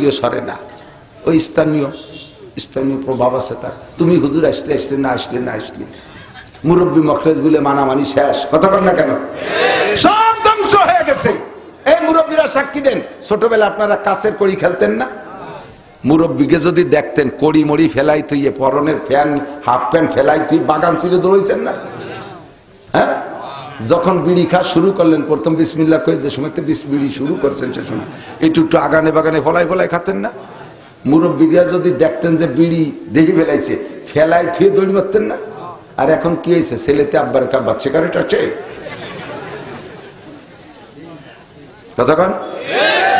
দিয়েও সরে না, ওই স্থানীয় প্রভাব আছে তার। তুমি হুজুর আসলে না আসলে মুরব্বী মখলেজ বলে মানামানি শেষ, কথা বল না কেন? সব ধ্বংস হয়ে গেছে। এই মুরব্বীরা সাক্ষী দেন, ছোটবেলা আপনারা কাছের কড়ি খেলতেন না? মুরব্বীকে যদি দেখতেন কড়ি মড়ি ফেলাই তুই, পরনের ফ্যান হাফ প্যান্ট ফেলাই তুই বাগান ছিঁড়ে দৌড়াইছেন না? হ্যাঁ, যখন বিড়ি খাওয়া শুরু করলেন প্রথম বিসমিল্লাহ কয়ে যে সময় বিড়ি শুরু করছেন সে সময় একটু আগানে বাগানে ফলাই খাতেন না? মুরব্বীরা যদি দেখতেন যে বিড়ি দেখে ফেলাইছে, ফেলাই থুয়ে দৌড়ি মারতেন না? আর এখন কি হয়েছে, ছেলেতে আব্বার বাচ্চা কারেট আছে, কতক্ষণ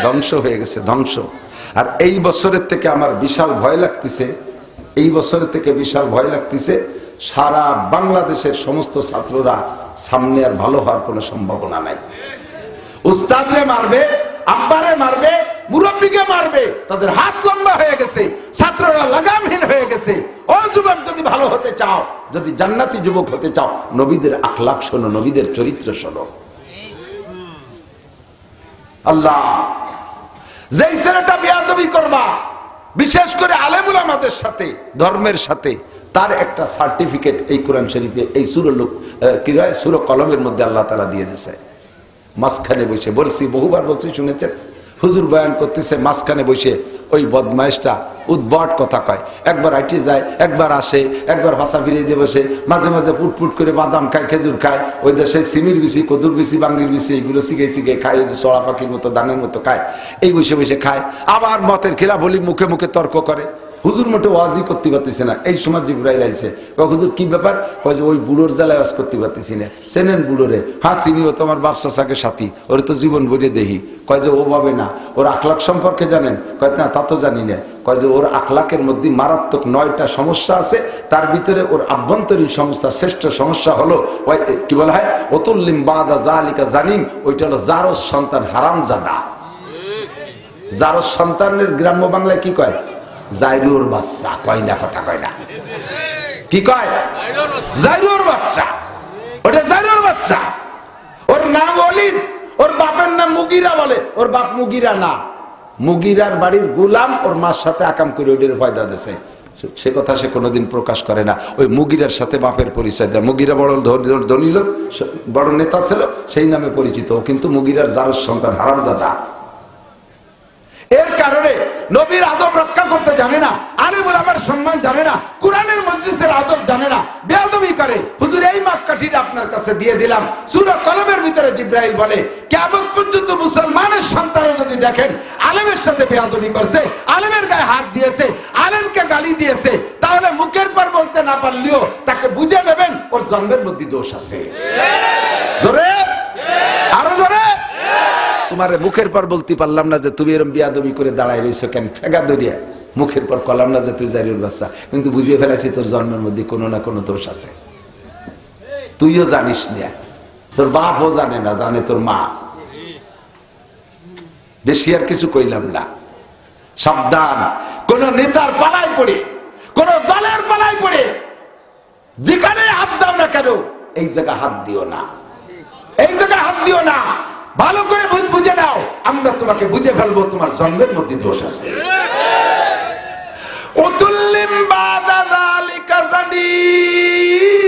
ধ্বংস হয়ে গেছে, ধ্বংস। আর এই বছরের থেকে আমার বিশাল ভয় লাগতেছে, সারা বাংলাদেশের সমস্ত ছাত্ররা সামনে আর ভালো হওয়ার কোনো সম্ভাবনা নাই। উস্তাদরে মারবে, আব্বারে মারবে, মুরব্বীকে মারবে, তাদের হাত লম্বা হয়ে গেছে, ছাত্ররা লাগামহীন হয়ে গেছে। ও যুবক, যদি ভালো হতে চাও, যদি জান্নাতি যুবক হতে চাও, নবীদের আখলাক শোনো, নবীদের চরিত্র শোনো। আল্লাহ, যেই ছেলেটা বেয়াদবি করবা, বিশেষ করে আলেমুল আমাদের সাথে, ধর্মের সাথে, তার একটা সার্টিফিকেট এই কোরআন শরীফে এই সূরা কলমের মধ্যে আল্লাহ তাআলা দিয়ে দিয়েছে। মাঝখানে বসে বলছি, বহুবার বলছি, শুনেছেন, হুজুর বয়ান করতেছে, মাঝখানে বসে ওই বদমাইশটা উদ্ভট কথা কয়, একবার আইটে যায়, একবার আসে, একবার ভাষা ফিরিয়ে দিয়ে বসে, মাঝে মাঝে পুটপুট করে বাদাম খায়, খেজুর খায়, ওই দেশে সিমির বিচি, কদুর বিচি, বাঙ্গির বিচি, এগুলো শিখে খায়, ওই যে চড়া পাখির মতো দানের মতো খায়, এই বসে খায়। আবার মতের খিলাফ বলি মুখে মুখে তর্ক করে। হুজুর মোটে ওয়াজি করতে পারতেছে না। এই সময় জিবরাইল আইছে, হুজুর কি ব্যাপার? ওই বুড়োর জ্বালায় ওয়াজ করতে পারতেছি না। চেনেন বুড়োরে? হ্যাঁ চিনি, ও তোমার বাপ চাচাকে সাথী, ওরে তো জীবন বইরে দেখি। কয় যে ও ভাবে না, ওর আখলাক সম্পর্কে জানেন? কয় না, তা তো জানি না। কয় যে ওর আখলাকের মধ্যে মারাত্মক 9টা সমস্যা আছে, তার ভিতরে ওর আভ্যন্তরীণ সমস্যা, শ্রেষ্ঠ সমস্যা হলো ওই কি বলা হয়, অতুল্লিম বাদা জালিকা জানিম, ওইটা হলো জারজ সন্তান হারামজাদা। জারজ সন্তানের গ্রাম্য বাংলায় কি কয়? জাইরুর বাচ্চা। কয় না, কথা কয় না, কি কয়? জাইরুর বাচ্চা। ওটা জাইরুর বাচ্চা। ওর নাম ওলিদ, ওর বাপের নাম মুগিরা বলে, ওর বাপ মুগিরা না, মুগিরার বাড়ির গোলাম, ওর মার সাথে আকাম করে ওইটার ফায়দা দিয়েছে। সে কথা সে কোনোদিন প্রকাশ করে না। ওই মুগিরার সাথে বাপের পরিচয় দেয়। মুগিরা বড় ধনী লোক, বড় নেতা ছিল, সেই নামে পরিচিত। ও কিন্তু মুগিরার জারজ সন্তান, হারামজাদা। এর কারণে নবীর আদব রক্ষা করতে জানে না, আলেমুল আমার সম্মান জানে না, কোরআনের মজলিসের আদব জানে না, বেয়াদবি করে। হুজুর এই মাপকাঠিটা আপনার কাছে দিয়ে দিলাম। সূরা কলমের ভিতরে জিবরাইল বলে, কিয়ামত পর্যন্ত মুসলমানের সন্তানও যদি দেখেন আলেমের সাথে বেয়াদবি করছে, আলেমের গায়ে হাত দিয়েছে, আলেমকে গালি দিয়েছে, তাহলে মুখের পর বলতে না পারলেও তাকে বুঝে নেবেন ওর জন্মের মধ্যে দোষ আছে। ধরে আরো ধরে, তোমার মুখের পর বলতে পারলাম না যে তুমি এরকম বিয়াদবি করে দাঁড়ায় রয়েছো কেন, ফেগা দরিয়া। মুখের পর কলাম না যে তুই জারির বাচ্চা, কিন্তু বুঝিয়ে ফেলেছি তোর জন্মের মধ্যে কোনো না কোনো দোষ আছে। তুইও জানিস না, তোর বাপও জানে না, জানে তোর মা। বেশি আর কিছু কইলাম না। সাবধান, কোন নেতার পালায় পড়ে, কোন দলের পালায় পড়ে যেখানে হাত দাও না কেন, এই জায়গায় হাত দিও না, এই জায়গায় হাত দিও না। ভালো করে বুঝে নাও, আমরা তোমাকে বুঝে ফেলবো তোমার জন্মের মধ্যে দোষ আছে। উতুল্লিম বাদা যালিকা জানিম,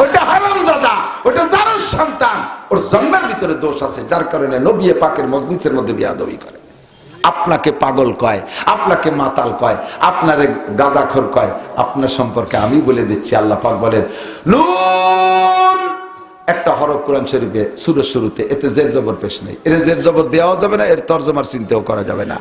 ওটা হারামজাদা, ওটা জারজ সন্তান, ওর জন্মের ভিতরে দোষ আছে, যার কারণে নবী পাকের মজলিসের মধ্যে বিয়াদবি করে। আপনাকে পাগল কয়, আপনাকে মাতাল কয়, আপনারে গাঁজাখোর কয়, আপনার সম্পর্কে আমি বলে দিচ্ছি। আল্লাহ পাক বলেন, নুন একটা হরফ কোরআন শরীফে সূরার শুরুতে, এতে জের জবর পেশ নেই, এর জের জবর দেওয়া যাবে না, এর তরজমার চিন্তাও করা যাবে না।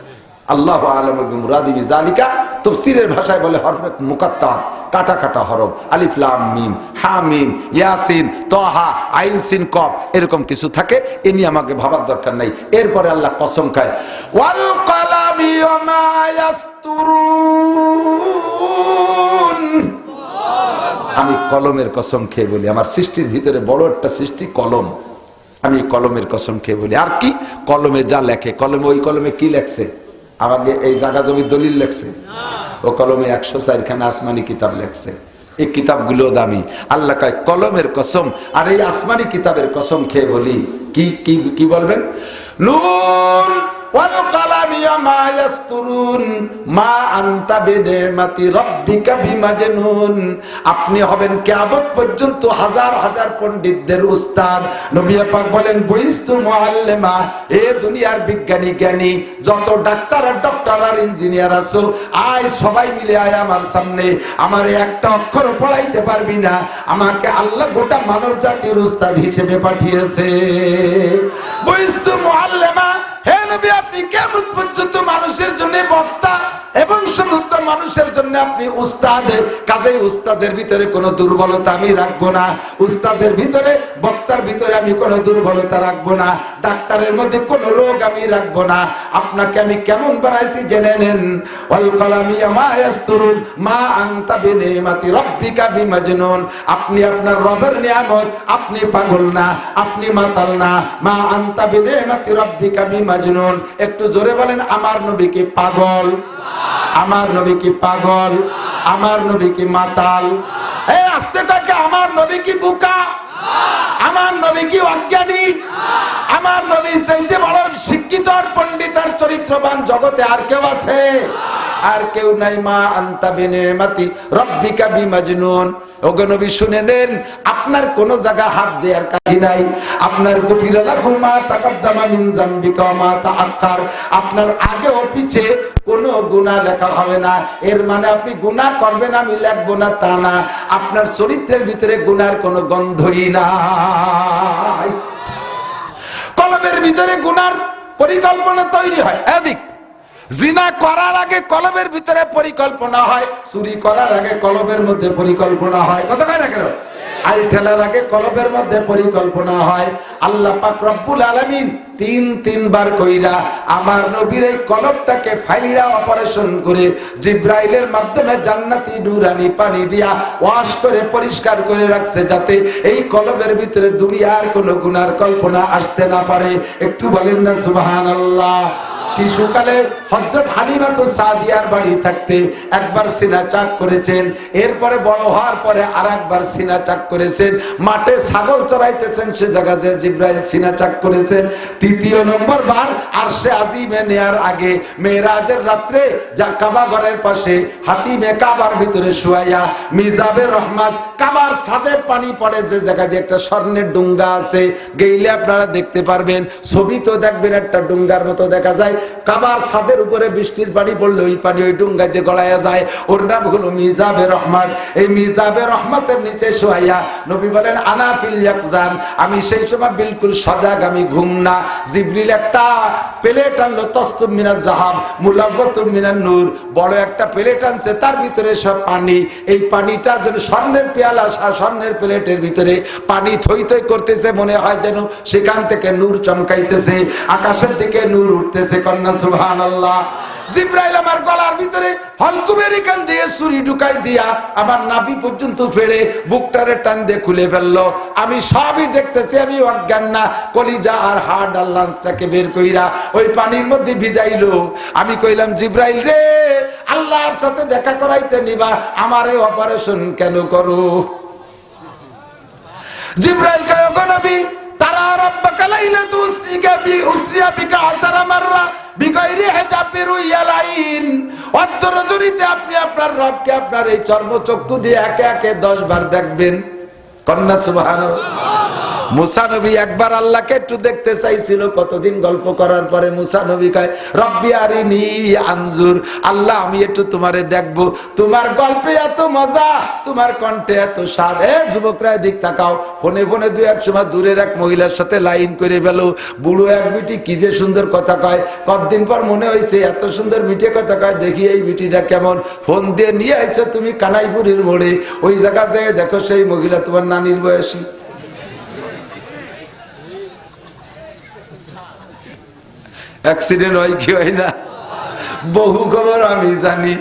আল্লাহু আ'লামু বিমুরাদি বিযালিকা, তাফসীরের ভাষায় বলে হরফে মুকাত্তার, কাটা কাটা হরফ, আলিফ লাম মিম, হা মিম, ইয়াসিন, তাহা, আইন সিন কফ, এরকম কিছু থাকে। এ নিয়ে আমাকে ভাবার দরকার নাই। এরপরে আল্লাহ কসম খায়, ওয়াল কলামি ওয়া মা ইয়াসতুরুন, আমি কলমের কসম খেয়ে বলি, আমার সৃষ্টির ভিতরে বড় একটা সৃষ্টি কলম, আমি কলমের কসম খেয়ে বলি। আর কি কলমে যা লেখে, কলমে ওই কলমে কি লেখছে? আমাকে এই জায়গা জমির দলিল লেখছে, ও কলমে 104খানা আসমানি কিতাব লেখছে। এই কিতাবগুলো দামি। আল্লাহ কয় কলমের কসম, আর এই আসমানি কিতাবের কসম খেয়ে বলি, কি কি কি বলবেন? নুন আমা ইয়াসতুরুন মা আনতা বিনিমাতি রাব্বিকা বিমাজনুন। আপনি হবেন কিয়ামত পর্যন্ত হাজার হাজার পণ্ডিতদের উস্তাদ। নবী পাক বলেন বইস্তু মুআল্লিমা, এ দুনিয়ার বিজ্ঞানী জ্ঞানী যত ডাক্তার আর ডক্টর আর ইঞ্জিনিয়ার আছো, আয় সবাই মিলে আয় আমার সামনে। আমার একটা অক্ষর পড়াইতে পারবি না, আমাকে আল্লাহ গোটা মানব জাতির উস্তাদ হিসেবে পাঠিয়েছে। বইস্তু মুআল্লিমা, হে নবী আপনি কিয়ামত পর্যন্ত মানুষের জন্য বক্তা এবং সমস্ত মানুষের জন্য আপনি উস্তাদ। কাজেই উস্তাদের ভিতরে কোনো দুর্বলতা আমি রাখবো না, উস্তাদের ভিতরে বক্তার ভিতরে আমি কোনো দুর্বলতা রাখবো না, ডাক্তারের মধ্যে কোনো রোগ আমি রাখবো না। আপনাকে আমি কেমন বানাইছি জেনে নেন। ওয়াল কলামি মা ইয়াসতুরুন মা আনতা বিনিমাতি রাব্বিকা বিমাজনুন। আপনি আপনার রবের নিয়ামত, আপনি পাগল না, আপনি মাতাল না। মা আনতা বিনিমাতি রাব্বিকা বিমাজনুন। একটু জোরে বলেন আমার নবী কি পাগল? আমার নবী কি পাগল? আমার নবী কি মাতাল? এই আস্তে কয়েকে আমার নবী কি বোকা? আমার নবী কি অজ্ঞানী? আমার নবী চাইতে বড় শিক্ষিত আর পণ্ডিত আর চরিত্রবান জগতে আর কেউ আছে? আর কেউ নাই। মা আনতা বিনিমাতি রাব্বিকা বিমাজনুন। ওগো নবী শুনে নেন, আপনার কোন জায়গা হাত দেওয়ার কাহি নাই। আপনার গফিরা লাহু মা তাকাদ্দামা মিন যামবিকা ওয়া মা তাআক্কার। আপনার আগে ও পিছে কোনো গুনাহ লেখা হবে না। এর মানে আপনি গুনাহ করবেন আমি লিখবো না তা না, আপনার চরিত্রের ভিতরে গুনার কোনো গন্ধই নাই। কলবের ভিতরে গুনার পরিকল্পনা তৈরি হয়। এদিক জিনা করার আগে কলবের ভিতরে পরিকল্পনা হয়, চুরি করার আগে কলবের মধ্যে পরিকল্পনা হয়। কথা কয় না কেন? আল ঠেলার আগে কলবের মধ্যে পরিকল্পনা হয়। আল্লাহ পাক রব্বুল আলামিন তিনবার কইরা আমার নবীর এই কলবটাকে ফাইলা অপারেশন করে জিব্রাইলের মাধ্যমে জান্নাতি নূরানি পানি দিয়া ওয়াশ করে পরিষ্কার করে রাখছে, যাতে এই কলবের ভিতরে দুনিয়ার কোনো গুনার কল্পনা আসতে না পারে। একটু বলেন না সুবহানাল্লাহ। শিশুকালে হযরত হালিমাতুস সাদিয়ার বাড়ি থাকতে একবার সিনা চাক করেছেন, এরপরে বড় হওয়ার পরে আরেকবার সিনা চাক করেছেন। মাঠে ছাগল চড়াইতেছেন, সে জায়গায় জিব্রাইল সিনা চাক করেছেন। তৃতীয় নম্বর বার আরশে আজিমে নেয়ার আগে মেরাজের রাত্রে যা কাবা ঘরের পাশে হাতিমে কাবার ভিতরে শুয়াইয়া মিজাবে রহমত কাবার ছাদের পানি পড়ে যে জায়গায় একটা স্বর্ণের ডুঙ্গা আছে, গেইলে আপনারা দেখতে পারবেন, ছবি তো দেখবেন একটা ডুঙ্গার মতো দেখা যায়। কাবার ছাদের উপরে বৃষ্টির পানি পড়লে ওই পানি ওই ডুঙ্গাতে গড়াইয়া যায়। ওর নাম হলো মিজাবে রহমত। এই মিজাবে রহমতের নিচে শুয়াইয়া নবী বলেন আনা ফিল ইয়াকজান, আমি সেই সময় বিলকুল সজাগ, আমি ঘুম না। জিবরিল একটা প্লেট আনলো, তসতুম মিনাজ যাহাব মুলাব্বাতুম মিনান নূর, বড় একটা প্লেট আনছে, তার ভিতরে সব পানি। এই পানিটা যেন স্বর্ণের পেয়ালা, স্বর্ণের প্লেটের ভিতরে পানি থই থই করতেছে, মনে হয় যেন সেখান থেকে নূর চমকাইতেছে, আকাশের দিকে নূর উঠতেছে। কন্যা সুবহানাল্লাহ। জিব্রাইল আমার গলার ভিতরে হলকুমের এখান দিয়ে ছুরি ঢুকাই দিয়া আমার নাভি পর্যন্ত ফেড়ে বুকটারে টান দিয়ে খুলে ফেললো। আমি সবই দেখতেছি, আমি অজ্ঞান না। কলিজা আর হাড় আর লাঞ্চটাকে বের কইরা ওই পানির মধ্যে ভিজাইলো। আমি কইলাম জিব্রাইল রে, আল্লাহর সাথে দেখা করাইতে নিবা, আমারে অপারেশন কেন করো? জিব্রাইল কয় ওগো নবী, তারা রাব্বাকা লাইলাতু উসরিয়া বিকা 10 মাররা বিগাইরি হিজাবির ইয়ালাইন। অন্তরজুরিতে আপনি আপনার রবকে আপনার এই চর্মচক্ষু দিয়ে একে একে 10 বার দেখবেন। কন্যা সুবহানাল্লাহ। মুসা নবী একবার আল্লাহকে একটু দেখতে চাইছিল, কতদিন গল্প করার পরে মুসা নবী কয় রব্বি আরিনি আনজুর, আল্লাহ আমি একটু তোমারে দেখবো, তোমার গল্পে এত মজা, তোমার কণ্ঠে এত স্বাদ। যুবকরা দিক তাকাও, ফোনে ফোনে দুই এক সময় দূরের এক মহিলার সাথে লাইন করে ফেলো, বুড়ো এক বিটি কি যে সুন্দর কথা কয়। কতদিন পর মনে হয়েছে এত সুন্দর মিঠে কথা কয়, দেখি এই বিটিটা কেমন। ফোন দিয়ে নিয়ে আইছো তুমি কানাইপুরের মোড়ে, ওই জায়গা যেয়ে দেখো সেই মহিলা তোমার নানির বয়সী। অ্যাক্সিডেন্ট হয় কি হয় না, বহু খবর আমি জানি।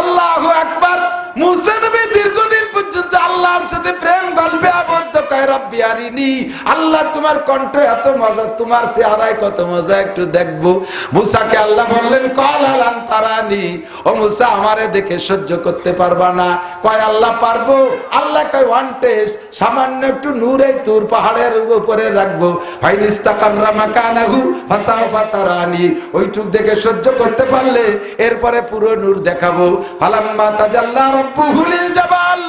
আল্লাহু আকবার। মুসা নবী দীর্ঘদিন পর্যন্ত আল্লাহর সাথে প্রেম গল্পে আবদ্ধ, কয় রব্বি আরিনি, আল্লাহ তোমার কণ্ঠ এত মজা, তোমার চেহারায় কত মজা, একটু দেখবো। মুসাকে আল্লাহ বললেন ক্বালা লান তারানি, ও মুসা আমারে দেখে সহ্য করতে পারবা না? কয় আল্লাহ পারবো। আল্লাহ কয় ওয়ান টেস্ট, সামান্য একটু নূর এই তুর পাহাড়ের উপরে রাখবো, ফাইন ইস্তাকাররা মাকানাহু ফাসাওফা তারানি, ওইটুক দেখে সহ্য করতে পারলে এরপরে পুরো নূর দেখাবো। ফালাম্মা তাজাল্লা রাব্বুহু লিল জাবাল,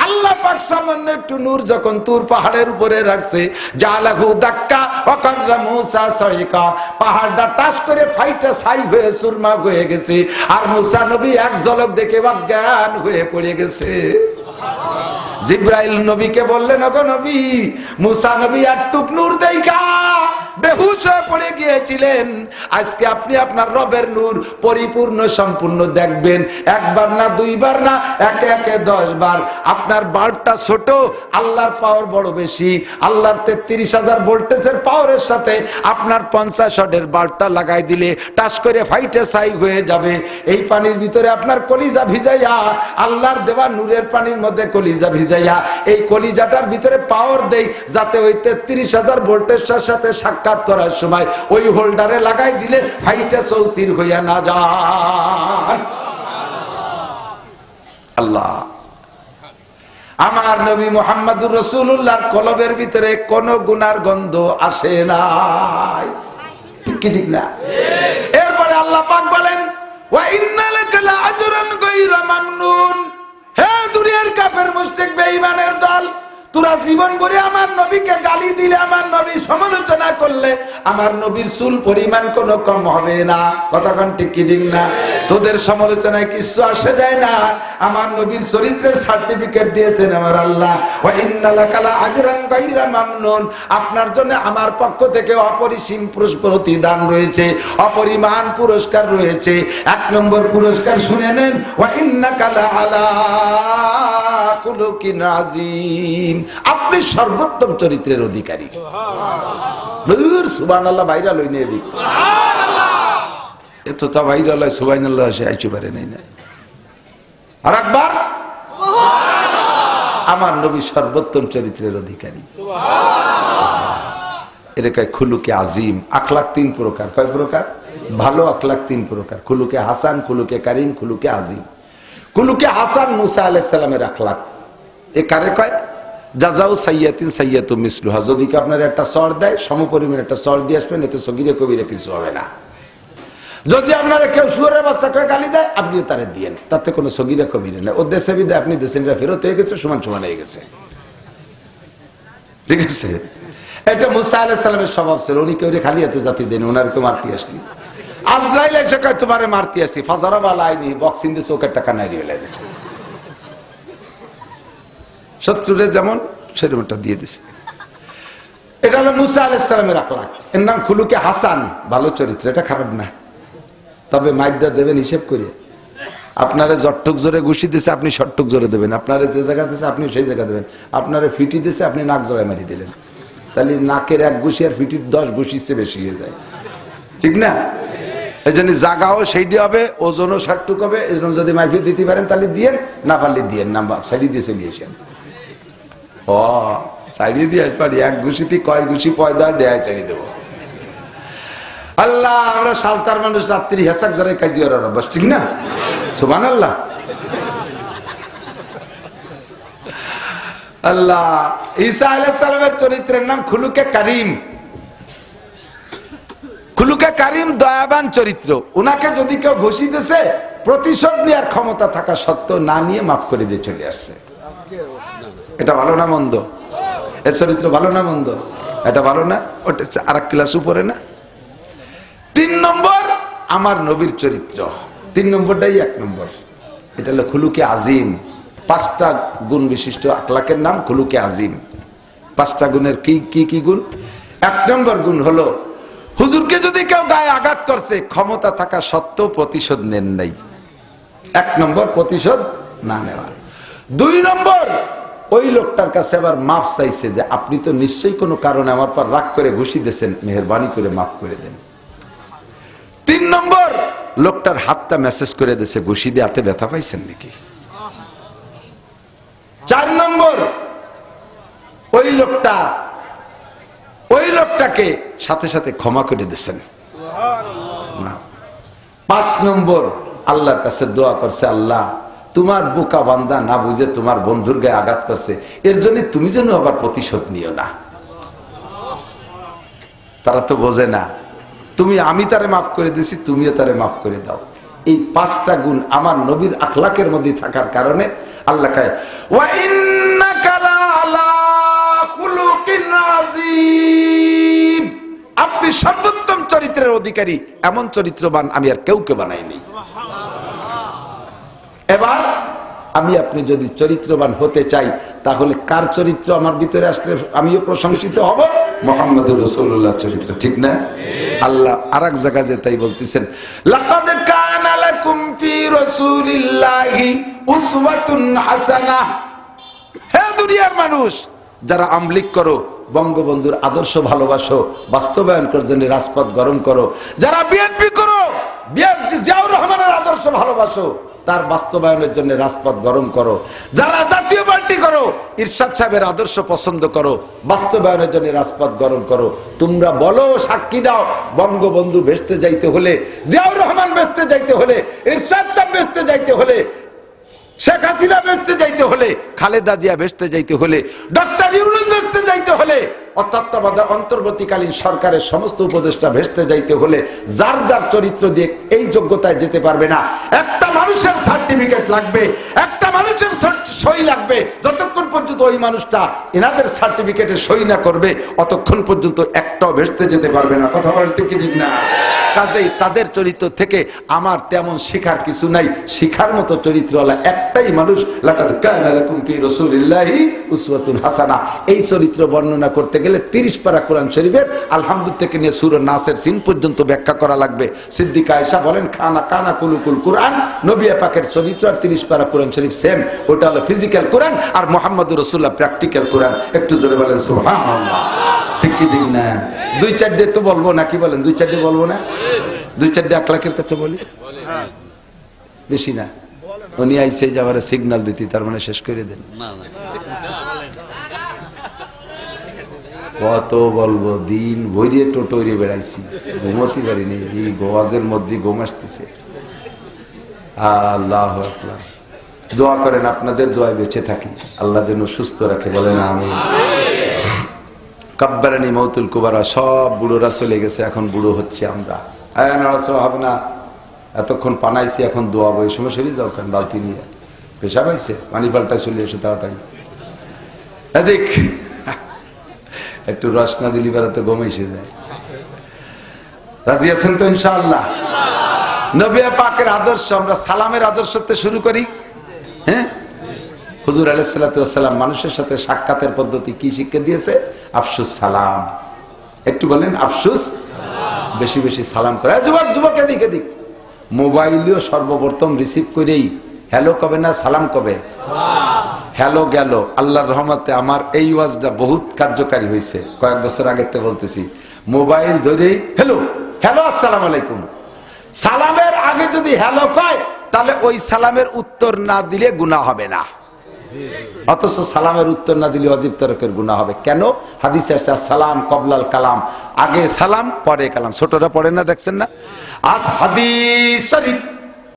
আল্লাহ পাক সামান্য একটু নূর যখন তুর পাহাড়ের উপরে রাখছে, জালাহু দাক্কা ওয়া কাররা মুসা সাইকা, পাহাড়টা টাস করে ফাইটা ছাই হয়ে সুরমা হয়ে গেছে, আর মুসা নবী এক ঝলক দেখে অজ্ঞান হয়ে পড়ে গেছে। জিবরাইল নবীকে বললেন, ওগো নবী, মুসা নবী একটুক নূর দেখা বেহুশ হয়ে পড়ে গিয়েছিলেন, আজকে আপনি আপনার রবের নূর পরিপূর্ণ সম্পূর্ণ দেখবেন, একবার না দুইবার না, একে একে 10 বার। আপনার বাল্বটা ছোট, আল্লাহর পাওয়ার বড় বেশি। আল্লাহর 33,000 ভোল্টেজের পাওয়ারের সাথে আপনার 50 ওয়াটের বাল্বটা লাগাই দিলে টাস করে ফাইটে ছাই হয়ে যাবে। এই পানির ভিতরে আপনার কলিজা ভিজাইয়া, আল্লাহর দেওয়া নূরের পানির মধ্যে কলিজা ভিজাইয়া, এই কলিজাটার ভিতরে পাওয়ার দেই, যাতে ওই 33,000 ভোল্টেজের সাথে সাক্ষাৎ করার সময় ওই হোল্ডারে লাগাই দিলে ফাইটে চৌচির হইয়া না যান। আল্লাহ, আমার নবী মুহাম্মদুর রাসূলুল্লাহর কলবের ভিতরে কোন গুনার গন্ধ আসে নাই, ঠিক কি ঠিক না? এরপরে আল্লাহ পাক বলেন, ওয়া ইন্না লাকা লাআজরান গায়রা মামনুন, হে দুনিয়ার কাফের মুশরিক বেঈমানের দল, তোরা জীবন করে আমার নবীকে গালি দিলে, আমার নবী সমালোচনা করলে, আমার নবীর চুল পরিমাণ কোনো কম হবে না। কতক্ষণ ঠিক কি ঠিক না? তোদের সমালোচনায় কিছু আসে যায় না, আমার নবীর চরিত্রের সার্টিফিকেট দিয়েছেন আমার আল্লাহ। ওয়া ইন্না লাকা লাআজরান গায়রা মামনুন, আপনার জন্য আমার পক্ষ থেকে অপরিসীম প্রতিদান রয়েছে, অপরিমাণ পুরস্কার রয়েছে। 1 নম্বর পুরস্কার শুনে নেন, ওয়া ইন্নাকা লাআলা খুলুকিন আযীম, আপনি সর্বোত্তম চরিত্রের অধিকারী। সুবহানাল্লাহ, ভাইরাল হই নিয়ে দিক এত তা ভাইরাল হয়, সুবহানাল্লাহ সে আইতে পারে নাই না। আর একবার আমার নবী সর্বোত্তম চরিত্রের অধিকারী, এর কয় খুলুকে আযীম। আখলাক 3 প্রকার, কয় প্রকার? ভালো আখলাক 3 প্রকার, খুলুকে হাসান, খুলুকে কারীম, খুলুকে আযীম। কুলুকে হাসান মুসা আলাইহিস সালামের আখলাক, এ কারে কয়? জাযাউ সাইয়্যাতিন সাইয়্যাতু মিসলুহা, যদি কি আপনার একটা চড় দেয়, সমপরিমাণ একটা চড় দিয়ে আসবেন, এতে সগীরে কবিরে কিছু হবে না। যদি আপনারা কেউ শুয়োরের বাচ্চা করে গালি দেয়, আপনিও তারে দিয়েন, তাতে কোনো সগীরে কবিরে না। ও দেশে বিদে আপনি দেশেরা ফেরত হয়ে গেছে, সমান সমান হয়ে গেছে, ঠিক আছে? এটা মুসা আলাইহিস সালামের স্বভাব ছিল, উনি কেউ খালি হাতে জাতি দেন, ওনার তো মারতে আসলি। আজরাইল এসে কয় তোমারে মারতে আসি, ফাজারাবা লাইনি, বক্সিং দিয়ে চোখের টাকা নাইরি হয়ে গেছে, শত্রুরে যেমন সেরকমটা দিয়ে দিছে। এটা হলো মুসা আলাইহিস সালামের আখলাক। এর নাম খুলুকে হাসান, ভালো চরিত্র, এটা খারাপ না। তবে মাইদা দেবেন হিসেব করে, আপনারে জটটুক জোরে ঘুষি দিছে, আপনি শটটুক জোরে দেবেন, আপনারে যে জায়গা দিছে আপনি সেই জায়গা দেবেন, আপনারে ফিটি দিছে আপনি নাক জোড়ায় মারি দিলেন, তাহলে নাকের 1 ঘুষি আর ফিটির 10 ঘুষির চেয়ে বেশি হয়ে যায়, ঠিক না? এই জন্য জাগাও সেইটি হবে, ওজনও 60 হবে। এই জন্য যদি মাইফিল দিতে পারেন তাহলে দিয়েন, না পারলে দিয়েন না, সাইডি দিয়ে চলে আসেন। ও সাইডি দিয়ে পারি, 1 ঘুষিতে কয় ঘুষি পয়দা দেয় চালিয়ে দেবো। আল্লাহ, আমরা সালতার মানুষ, রাত্রি হেসাক ধরে কাজি ওরা বস, ঠিক না? সুবহানাল্লাহ। আল্লাহ, ঈসা আলাইহিস সালামের চরিত্রের নাম খুলুকে কারীম। খুলুকে কারীম দয়াবান চরিত্র। উনাকে যদি কেউ ঘুষি দিয়েছে, প্রতিশোধ নেওয়ার ক্ষমতা থাকা সত্ত্বেও না নিয়ে মাফ করে দিয়ে চলে আসছে। এটা ভালো না মন্দ? এর চরিত্র ভালো না মন্দ? এটা ভালো না? ওটা আরেক ক্লাস উপরে না? 3 নম্বর আমার নবীর চরিত্র, 3 নম্বরটাই 1 নম্বর। এটা হলো খুলুকে আযীম। 5টা গুণ বিশিষ্ট আখলাকের নাম খুলুকে আযীম। 5টা গুণের কি গুণ? 1 নম্বর গুণ হলো, হুজুরকে যদি কেউ গায়ে আঘাত করছে, ক্ষমতা থাকা সত্ত্বেও প্রতিশোধ নেন নাই। 1 নম্বর প্রতিশোধ না নেওয়া। 2 নম্বর, ওই লোকটার কাছে আবার মাফ চাইছে, যে আপনি তো নিশ্চয়ই কোনো কারণে আমার পর রাগ করে ঘুষি দিয়েছেন, মেহেরবানি করে মাফ করে দেন। 3 নম্বর, লোকটার হাতটা মেসেজ করে দিয়েছে, ঘুষি দিয়ে হাতে ব্যথা পাইছেন নাকি? 4 নম্বর ওই লোকটাকে সাথে সাথে ক্ষমা করে দিয়েছেন। 5 নম্বর আল্লাহর কাছে দোয়া করছে, আল্লাহ তোমার বোকা বান্দা না বুঝে তোমার বন্ধুর গায়ে আঘাত করছে, এর জন্য তুমি যেন আবার প্রতিশোধ নিও না। তারা তো বোঝে না, আমি তারে মাফ করে দিছি, তুমিও তারে মাফ করে দাও। এই 5টা গুণ আমার নবীর আখলাকের মধ্যে থাকার কারণে আল্লাহ কয় ওয়া ইন্নাকা লাআলা খুলুকিন আযীম, আপনি সর্বোত্তম চরিত্রের অধিকারী, এমন চরিত্রবান আমি আর কেউকে বানাইনি। এবার আপনি যদি চরিত্রবান হতে চাই, তাহলে কার চরিত্র আমার ভিতরে আসলে আমিও প্রশংসিত হব? মুহাম্মদুর রাসূলুল্লাহ চরিত্র, ঠিক না? আল্লাহ আরেক জায়গায় যে তাই বলতেছেন, লাকাদ কানা লাকুম ফি রাসূলিল্লাহি উসওয়াতুন হাসানাহ। হে দুনিয়ার মানুষ, যারা আমলিক করো, বঙ্গবন্ধুর আদর্শ ভালোবাসো, বাস্তবায়ন করার জন্য রাজপথ গরম করো। যারা বিএনপি করো, জিয়াউর রহমানের আদর্শ ভালোবাসো, তার বাস্তবায়নের জন্য রাজপথ গরম করো। যারা জাতীয় পার্টি করো, ইরশাদ সাহেবের আদর্শ পছন্দ করো, বাস্তবায়নের জন্য রাজপথ গরম করো। তোমরা বলো, সাক্ষী দাও, বঙ্গবন্ধু বেহেশতে যাইতে হলে, জিয়াউর রহমান বেহেশতে যাইতে হলে, ইরশাদ সাহেব বেহেশতে যাইতে হলে, শেখ হাসিনা বেহেশতে যাইতে হলে, খালেদা জিয়া বেহেশতে যাইতে হলে, ডক্টর ইউনূস বেহেশতে যাইতে হলে, অন্তর্বর্তীকালীন সরকারের সমস্ত উপদেষ্টা বেহেশতে যাইতে হলে যার যার চরিত্র দিয়ে এই যোগ্যতায় যেতে পারবে না। একটা মানুষের সার্টিফিকেট লাগবে, একটা মানুষের সই লাগবে। যতক্ষণ পর্যন্ত ওই মানুষটা এনাদের সার্টিফিকেটে সই না করবে, অতক্ষণ পর্যন্ত একটাও বেহেশতে যেতে পারবে না। কথা বলেন ঠিক কি না? কাজেই তাদের চরিত্র থেকে আমার তেমন শিখার কিছু নাই। শিখার মতো চরিত্রওয়ালা একটাই মানুষ, লাকাদ কানা লাকুম ফি রাসূলিল্লাহি উসওয়াতুন হাসানাহ। এই চরিত্র বর্ণনা করতে গেলে 30 পারা কোরআন শরীফের আলহামদুলিল্লাহ থেকে নিয়ে সূরা নাসের সিন পর্যন্ত ব্যাখ্যা করা লাগবে। সিদ্দিকা আয়েশা বলেন, খানা কানা কুলুকুল কোরআন, নবী পাকের চরিত্র আর 30 পারা কোরআন শরীফ সেম। ওটা হলো ফিজিক্যাল কোরআন, আর মুহাম্মদুর রাসূলুল্লাহ প্র্যাকটিক্যাল কোরআন। একটু জোরে বলেন সুবহানাল্লাহ। ঠিক কি ঠিক না? 2-4 তো বলবো নাকি বলেন? 2-4 বলবো না? 2-4 আখলাকের কথা বলি, বেশি না। উনি আইসে যে আমার সিগন্যাল দিতি, তার মানে শেষ করে দেন। কত বলবো, দিন ভরিয়ে টোটোরে বেড়াইছি, ঘুমোতে পারিনি। এই গোয়াজের মধ্যে ঘুম আসতেছে। আল্লাহু আকবার। দোয়া করেন, আপনাদের দোয়ায় বেঁচে থাকি, আল্লাহ যেন সুস্থ রাখে, বলেন আমিন। কাব্বারানি মৌতুল কুবারা, সব বুড়োরা চলে গেছে, এখন বুড়ো হচ্ছে আমরা। নড়াচড়া হবে না, এতক্ষণ পানাইছি, এখন দোয়াবো। এই সময় সরিয়ে যাও কেন, বালতি নিয়ে পেশা পাইছে, পানি পাল্টা চলে এসে তাড়াতাড়ি। দেখ একটু রস না দিলি বেড়াতে ঘুমাইছে যায়। রাজি আছেন তো ইনশাআল্লাহ? নবী পাকের আদর্শ, আমরা সালামের আদর্শতে শুরু করি। হ্যাঁ, হুজুর আলাইহিস সালাতু ওয়াস সালাম মানুষের সাথে সাক্ষাতের পদ্ধতি কি শিক্ষা দিয়েছে? আফসুস সালাম। একটু বলেন আফসুস, বেশি বেশি সালাম করে। যুবক এদিক, মোবাইলেও সর্বপ্রথম রিসিভ করেই হ্যালো কবে না, সালাম কবে? হ্যালো গেল। আল্লাহর রহমতে আমার এই ওয়াজটা বহুত কার্যকারী হয়েছে। কয়েক বছর আগের থেকে বলতেছি, মোবাইল ধরেই হ্যালো হ্যালো আসসালামু আলাইকুম। সালামের আগে যদি হ্যালো কয়, তাহলে ওই সালামের উত্তর না দিলে গুনাহ হবে না। অথচ সালামের উত্তর না দিলে অজীব তরকের গুনাহ হবে। কেন? হাদিসে আছে সালাম কবলাল কালাম, আগে সালাম পরে কালাম। ছোটরা পড়ে না, দেখছেন না? আজ হাদিস শরীফ